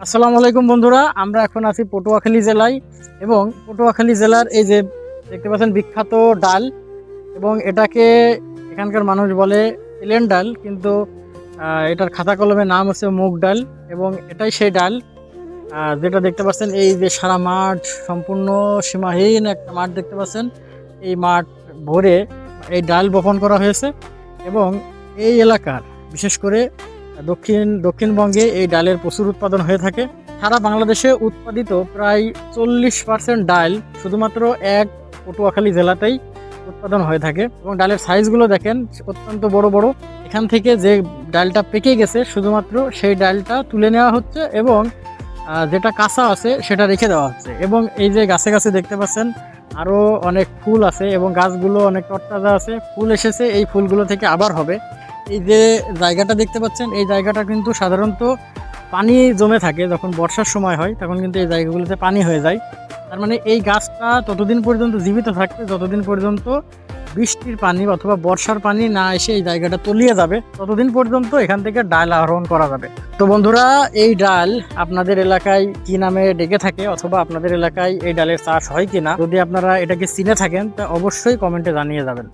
আসসালামু আলাইকুম বন্ধুরা, আমরা এখন আছি পটুয়াখালী জেলায় এবং পটুয়াখালী জেলার এই যে দেখতে পাচ্ছেন বিখ্যাত ডাল এবং এটাকে এখানকার মানুষ বলে এলেন ডাল, কিন্তু এটার খাতা কলমে নাম হচ্ছে মুগ ডাল এবং এটাই সেই ডাল যেটা দেখতে পাচ্ছেন। এই যে সারা মাঠ, সম্পূর্ণ সীমাহীন একটা মাঠ দেখতে পাচ্ছেন। এই মাঠ ভরে এই ডাল বপন করা হয়েছে এবং এই এলাকার বিশেষ করে দক্ষিণবঙ্গে এই ডালের প্রচুর উৎপাদন হয়ে থাকে। সারা বাংলাদেশে উৎপাদিত প্রায় 40% ডাল শুধুমাত্র এক পটুয়াখালী জেলাতেই উৎপাদন হয়ে থাকে এবং ডালের সাইজগুলো দেখেন অত্যন্ত বড় বড়। এখান থেকে যে ডালটা পেকে গেছে শুধুমাত্র সেই ডালটা তুলে নেওয়া হচ্ছে এবং যেটা কাঁচা আছে সেটা রেখে দেওয়া হচ্ছে। এবং এই যে গাছে গাছে দেখতে পাচ্ছেন আরও অনেক ফুল আছে এবং গাছগুলো অনেক তরতাজা আছে, ফুল এসেছে, এই ফুলগুলো থেকে আবার হবে। এই যে জায়গাটা দেখতে পাচ্ছেন, এই জায়গাটা কিন্তু সাধারণত পানি জমে থাকে, যখন বর্ষার সময় হয় তখন কিন্তু এই জায়গাগুলোতে পানি হয়ে যায়। তার মানে এই গাছটা ততদিন পর্যন্ত জীবিত থাকবে যতদিন পর্যন্ত বৃষ্টির পানি অথবা বর্ষার পানি না এসে এই জায়গাটা তলিয়ে যাবে, ততদিন পর্যন্ত এখান থেকে ডাল আহরণ করা যাবে। তো বন্ধুরা, এই ডাল আপনাদের এলাকায় কি নামে ডেকে থাকে অথবা আপনাদের এলাকায় এই ডালের চাষ হয় কিনা, যদি আপনারা এটাকে চিনে থাকেন তা অবশ্যই কমেন্টে জানিয়ে যাবেন।